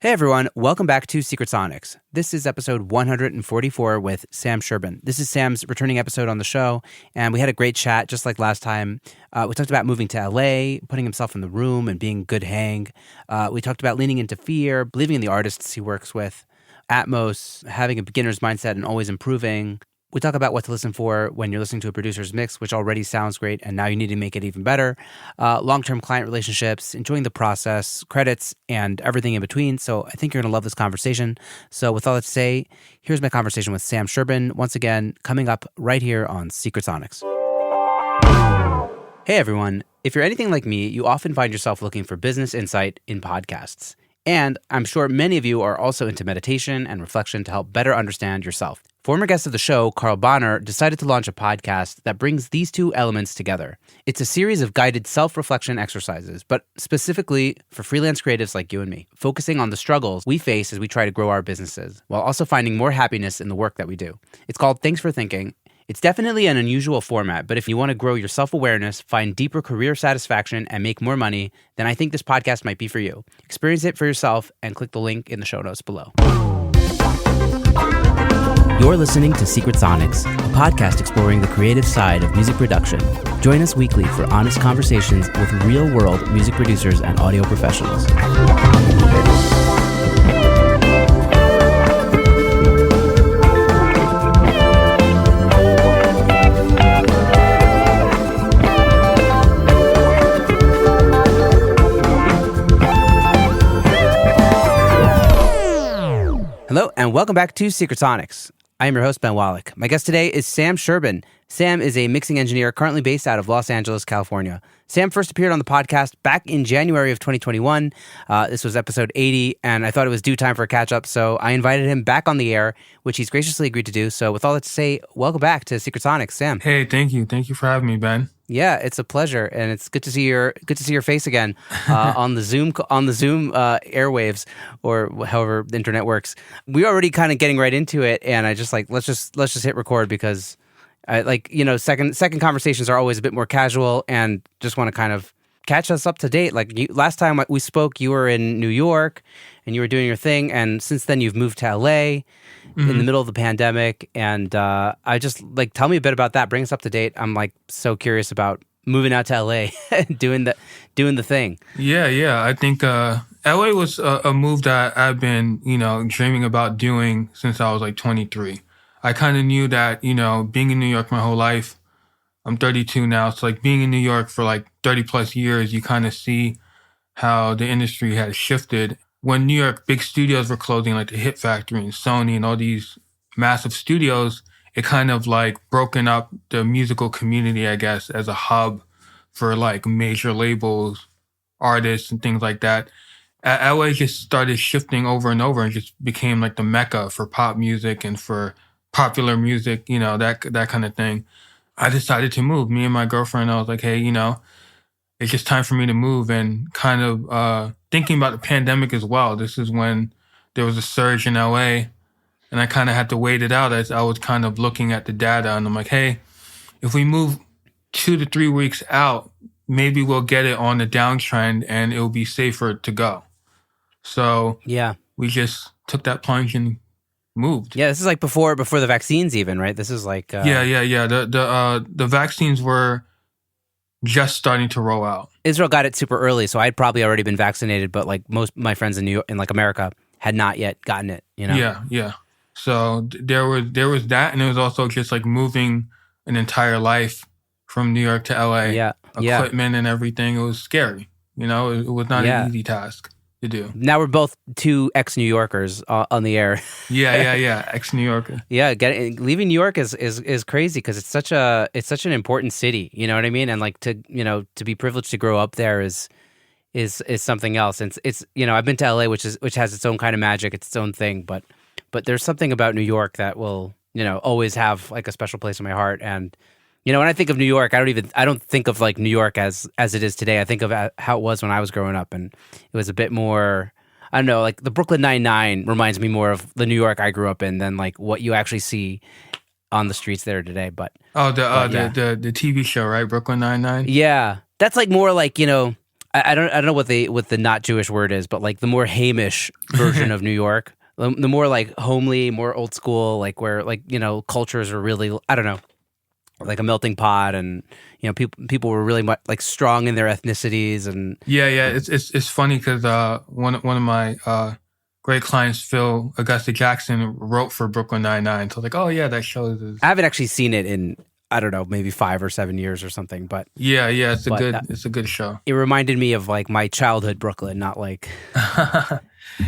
Hey everyone, welcome back to Secret Sonics. This is episode 144 with Sam Sherbin. This is Sam's returning episode on the show, and we had a great chat just like last time. We talked about moving to LA, putting himself in the room and being good hang. We talked about leaning into fear, believing in the artists he works with, Atmos, having a beginner's mindset and always improving. We talk about what to listen for when you're listening to a producer's mix, which already sounds great, and now you need to make it even better. Long-term client relationships, enjoying the process, credits, and everything in between. So I think you're going to love this conversation. So with all that to say, here's my conversation with Sam Sherbin, once again, coming up right here on Secret Sonics. Hey everyone. If you're anything like me, you often find yourself looking for business insight in podcasts. And I'm sure many of you are also into meditation and reflection to help better understand yourself. Former guest of the show, Carl Bonner, decided to launch a podcast that brings these two elements together. It's a series of guided self-reflection exercises, but specifically for freelance creatives like you and me, focusing on the struggles we face as we try to grow our businesses, while also finding more happiness in the work that we do. It's called Thanks for Thinking. It's definitely an unusual format, but if you want to grow your self-awareness, find deeper career satisfaction, and make more money, then I think this podcast might be for you. Experience it for yourself and click the link in the show notes below. You're listening to Secret Sonics, a podcast exploring the creative side of music production. Join us weekly for honest conversations with real-world music producers and audio professionals. Hello, and welcome back to Secret Sonics. I am your host, Ben Wallach. My guest today is Sam Sherbin. Sam is a mixing engineer currently based out of Los Angeles, California. Sam first appeared on the podcast back in January of 2021. This was episode 80, and I thought it was due time for a catch-up, so I invited him back on the air, which he's graciously agreed to do. So with all that to say, welcome back to Secret Sonics, Sam. Hey, thank you. Thank you for having me, Ben. Yeah, it's a pleasure, and it's good to see your face again on the Zoom airwaves, or however the internet works. We're already kind of getting right into it, and I just like let's just hit record because I second conversations are always a bit more casual, and just want to kind of catch us up to date. Like last time we spoke, you were in New York and you were doing your thing, and since then you've moved to LA. In the middle of the pandemic, and I just tell me a bit about that. Bring us up to date. I'm so curious about moving out to LA, doing the thing. Yeah. I think LA was a move that I've been dreaming about doing since I was 23. I kind of knew that being in New York my whole life. I'm 32 now, so being in New York for 30 plus years, you kind of see how the industry has shifted. When New York big studios were closing, like the Hit Factory and Sony and all these massive studios, it kind of broken up the musical community, I guess, as a hub for major labels, artists and things like that. LA just started shifting over and over and just became the mecca for pop music and for popular music, that kind of thing. I decided to move. Me and my girlfriend, I was like, hey, it's just time for me to move, and kind of thinking about the pandemic as well. This is when there was a surge in LA, and I kind of had to wait it out as I was kind of looking at the data, and I'm like, hey, if we move 2 to 3 weeks out, maybe we'll get it on the downtrend and it'll be safer to go. So yeah, we just took that plunge and moved. Yeah, this is before the vaccines even, right? This is Yeah. The vaccines were just starting to roll out. Israel got it super early, so I'd probably already been vaccinated, but most of my friends in New York, in America, had not yet gotten it. Yeah. So there was that, and it was also just moving an entire life from New York to LA. Yeah. Equipment and everything. It was scary. It was not an easy task to do. Now we're both two ex-New Yorkers on the air. Yeah. Ex-New Yorker. Yeah, leaving New York is crazy because it's such an important city. You know what I mean? And to be privileged to grow up there is something else. And it's I've been to LA, which has its own kind of magic, its own thing. But there's something about New York that will always have a special place in my heart. And when I think of New York, I don't think of New York as it is today. I think of how it was when I was growing up, and it was a bit more, I don't know, the Brooklyn Nine-Nine reminds me more of the New York I grew up in than what you actually see on the streets there today. But the TV show, right? Brooklyn Nine-Nine? Yeah. That's more I don't know what the not Jewish word is, but like the more Hamish version of New York, the more like homely, more old school, like where like, you know, cultures are really, I don't know, like a melting pot, and you know, people were really much like strong in their ethnicities. And Yeah. It's funny because one of my great clients, Phil Augusta Jackson, wrote for Brooklyn Nine-Nine. So like, oh yeah, that shows is. I haven't actually seen it in, I don't know, maybe 5 or 7 years or something, but Yeah, it's but it's a good show. it reminded me of like my childhood Brooklyn, not like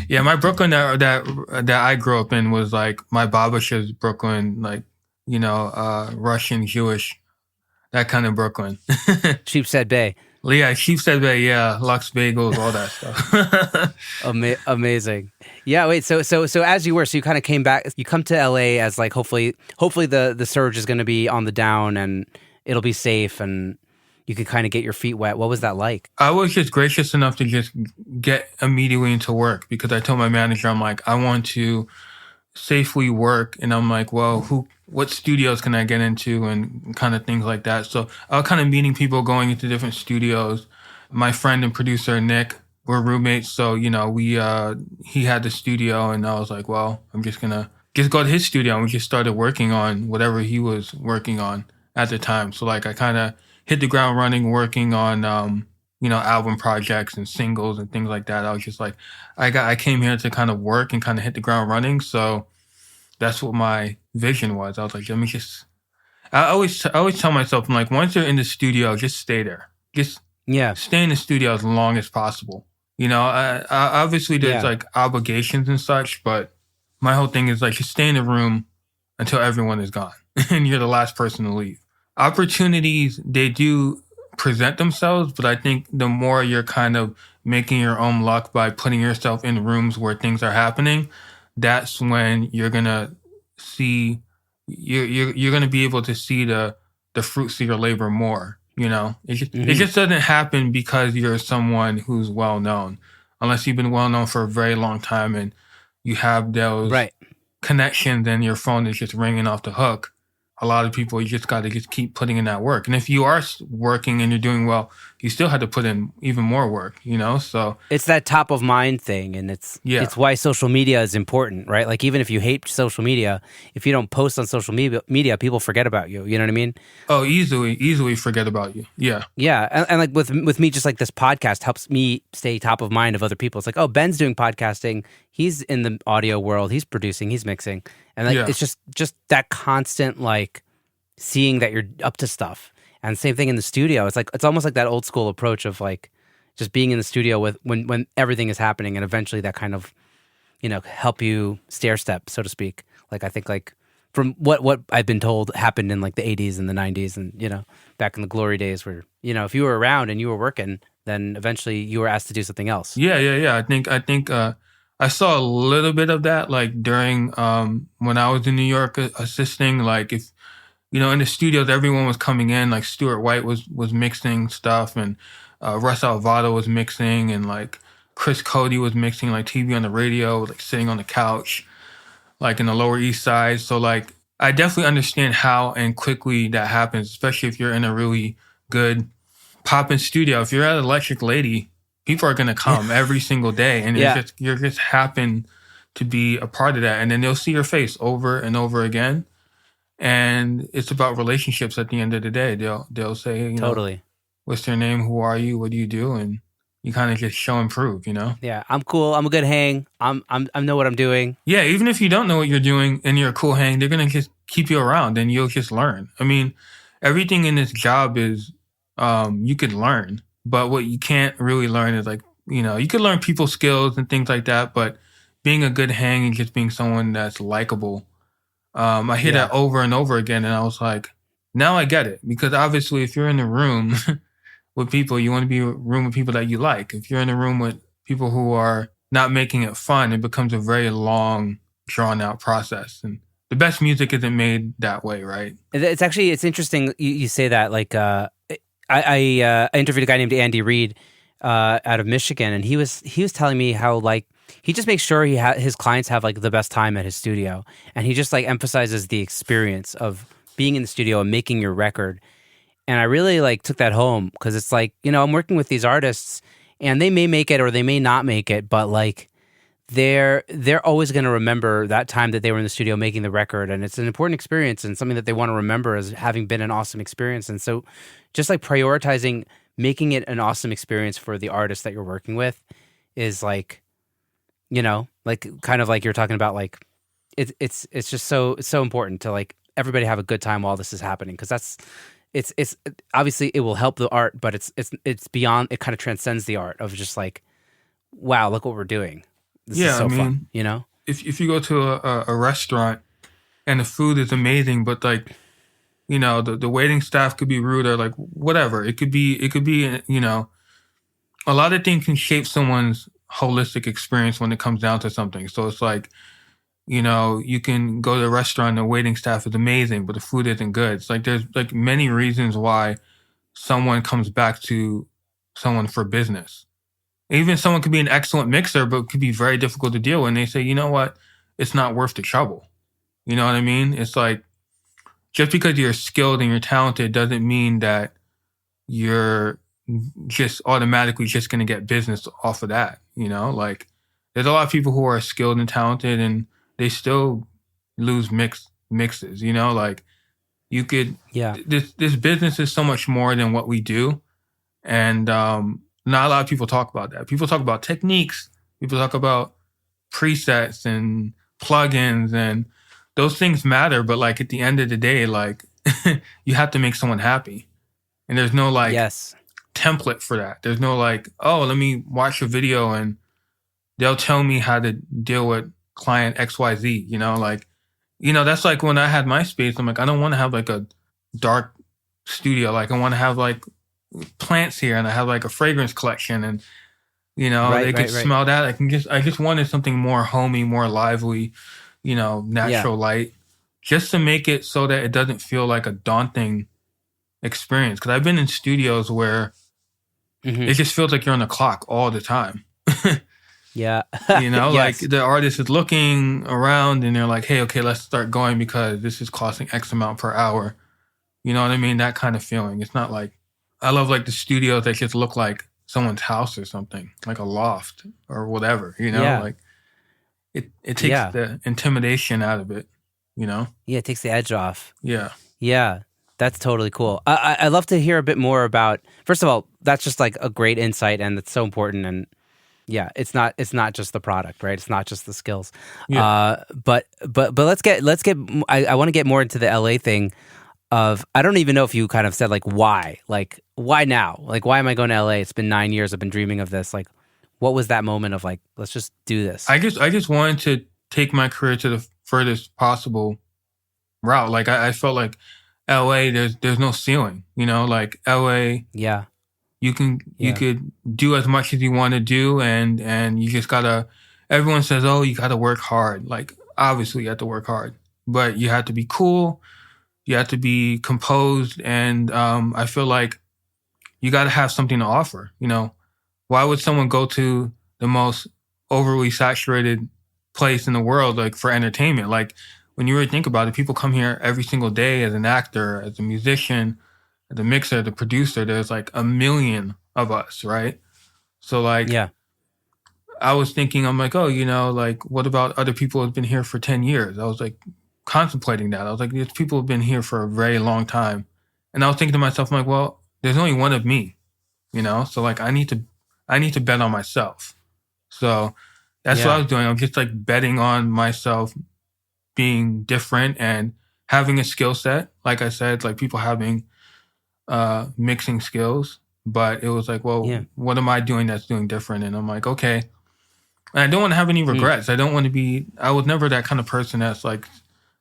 Yeah, my Brooklyn that I grew up in was like my babash's Brooklyn, like, you know, Russian, Jewish, that kind of Brooklyn. Sheepshead Bay. Yeah, Sheepshead Bay, yeah, Lux Bagels, all that stuff. Amazing. Yeah. Wait. So as you kind of came back, you come to LA as like hopefully the surge is going to be on the down and it'll be safe and you could kind of get your feet wet. What was that like? I was just gracious enough to just get immediately into work because I told my manager, I'm like, I want to safely work, and I'm like, well, what studios can I get into and kind of things like that. So I was kind of meeting people, going into different studios. My friend and producer Nick were roommates, so you know he had the studio, and I was like, well, I'm just gonna go to his studio, and we just started working on whatever he was working on at the time. So like I kind of hit the ground running, working on you know, album projects and singles and things like that. I was just like, I came here to kind of work and kind of hit the ground running. So that's what my vision was. I was like, let me just. I always tell myself, I'm like, once you're in the studio, just stay there. Just stay in the studio as long as possible. You know, I obviously there's like obligations and such, but my whole thing is like, just stay in the room until everyone is gone and you're the last person to leave. Opportunities, they do present themselves, but I think the more you're kind of making your own luck by putting yourself in rooms where things are happening, that's when you're gonna see you're gonna be able to see the fruits of your labor more. You know, it just doesn't happen because you're someone who's well known, unless you've been well known for a very long time and you have those connections and your phone is just ringing off the hook. A lot of people, you just got to just keep putting in that work. And if you are working and you're doing well, you still have to put in even more work, you know? So it's that top of mind thing. And it's why social media is important, right? Like even if you hate social media, if you don't post on social media, people forget about you. You know what I mean? Oh, easily forget about you. Yeah. Yeah. And like with me, just like this podcast helps me stay top of mind of other people. It's like, oh, Ben's doing podcasting. He's in the audio world. He's producing, he's mixing. And like it's just that constant like seeing that you're up to stuff. And same thing in the studio. It's like it's almost like that old school approach of like just being in the studio with when everything is happening, and eventually that kind of, you know, help you stair step, so to speak. Like I think like from what I've been told happened in like the 80s and the 90s and, you know, back in the glory days where, you know, if you were around and you were working, then eventually you were asked to do something else. Yeah. I think I saw a little bit of that, like during when I was in New York assisting. Like if you know, in the studios, everyone was coming in. Like Stuart White was mixing stuff, and Russ Alvado was mixing, and like Chris Cody was mixing, like TV on the radio, like sitting on the couch, like in the Lower East Side. So like I definitely understand how and quickly that happens, especially if you're in a really good poppin' studio. If you're at Electric Lady, people are going to come every single day, and you're just happen to be a part of that. And then they'll see your face over and over again. And it's about relationships at the end of the day. They'll say, you know, what's their name? Who are you? What do you do? And you kind of just show and prove, you know? Yeah, I'm cool. I'm a good hang. I know what I'm doing. Yeah, even if you don't know what you're doing and you're a cool hang, they're going to just keep you around and you'll just learn. I mean, everything in this job is you could learn. But what you can't really learn is like, you know, you could learn people skills and things like that, but being a good hang and just being someone that's likable, I hear that over and over again, and I was like, now I get it. Because obviously if you're in a room with people, you want to be in a room with people that you like. If you're in a room with people who are not making it fun, it becomes a very long, drawn-out process. And the best music isn't made that way, right? It's interesting you say that. Like, I interviewed a guy named Andy Reid out of Michigan, and he was telling me how like he just makes sure his clients have like the best time at his studio, and he just like emphasizes the experience of being in the studio and making your record. And I really like took that home because it's like, I'm working with these artists and they may make it or they may not make it, but like they're always going to remember that time that they were in the studio making the record, and it's an important experience and something that they want to remember as having been an awesome experience. And so just like prioritizing making it an awesome experience for the artist that you're working with is like, like kind of like you're talking about, like it's just so important to like everybody have a good time while this is happening, because that's it's obviously it will help the art, but it's beyond, it kind of transcends the art of just like, wow, look what we're doing. This is so fun, If you go to a restaurant and the food is amazing, but like, the waiting staff could be rude or like whatever. It could be, a lot of things can shape someone's holistic experience when it comes down to something. So it's like, you can go to a restaurant and the waiting staff is amazing, but the food isn't good. It's like there's like many reasons why someone comes back to someone for business. Even someone could be an excellent mixer, but could be very difficult to deal with. And they say, you know what? It's not worth the trouble. You know what I mean? It's like, just because you're skilled and you're talented doesn't mean that you're just automatically just going to get business off of that. Like there's a lot of people who are skilled and talented and they still lose mixes, like you could, this business is so much more than what we do. And, not a lot of people talk about that. People talk about techniques. People talk about presets and plugins, and those things matter. But like at the end of the day, like you have to make someone happy, and there's no like template for that. There's no like, oh, let me watch a video and they'll tell me how to deal with client XYZ. That's like when I had my space. I'm like, I don't want to have like a dark studio. Like I want to have like plants here, and I have like a fragrance collection, and they could smell that. I just wanted something more homey, more lively, natural light, just to make it so that it doesn't feel like a daunting experience. Because I've been in studios where it just feels like you're on the clock all the time. Like the artist is looking around and they're like, hey, okay, let's start going because this is costing X amount per hour. You know what I mean? That kind of feeling. It's not like, I love like the studios that just look like someone's house or something, like a loft or whatever, like it takes the intimidation out of it, Yeah, it takes the edge off. Yeah. Yeah, that's totally cool. I'd love to hear a bit more about, first of all, that's just like a great insight and it's so important. And yeah, it's not just the product, right? It's not just the skills. Yeah. But let's get, I want to get more into the LA thing. I don't even know if you kind of said like why now? Like, why am I going to LA? It's been 9 years. I've been dreaming of this. Like, what was that moment of like, let's just do this? I just wanted to take my career to the furthest possible route. Like I felt like LA, there's no ceiling, like LA. Yeah. You could do as much as you want to do. And you just gotta, everyone says, oh, you gotta work hard. Like obviously you have to work hard, but you have to be cool. You have to be composed, and I feel like you got to have something to offer. Why would someone go to the most overly saturated place in the world, like for entertainment? Like when you really think about it, people come here every single day as an actor, as a musician, as a mixer, the producer. There's like a million of us, right? So like, I was thinking, I'm like, oh, like what about other people who've been here for 10 years? I was like, contemplating that. I was like, these people have been here for a very long time. And I was thinking to myself, I'm like, well, there's only one of me, So like I need to bet on myself. So that's what I was doing. I'm just like betting on myself being different and having a skill set. Like I said, like people having mixing skills. But it was like, well, what am I doing that's doing different? And I'm like, okay. And I don't want to have any regrets. I was never that kind of person that's like,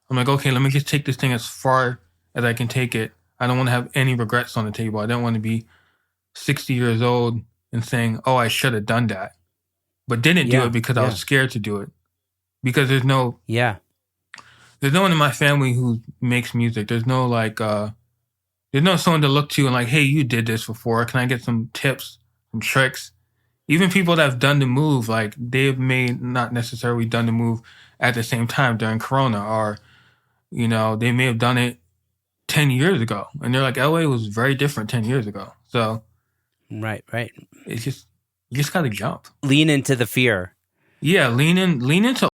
I'm like, okay, let me just take this thing as far as I can take it. I don't want to have any regrets on the table. I don't want to be 60 years old and saying, oh, I should have done that, but didn't do it because I was scared to do it. Because there's no one in my family who makes music. There's no like, there's no someone to look to and like, hey, you did this before. Can I get some tips, some tricks? Even people that have done the move, like they've not necessarily done the move at the same time during Corona, or they may have done it 10 years ago. And they're like, LA was very different 10 years ago. So Right. it's just, you just got to jump. Lean into the fear. Yeah, lean into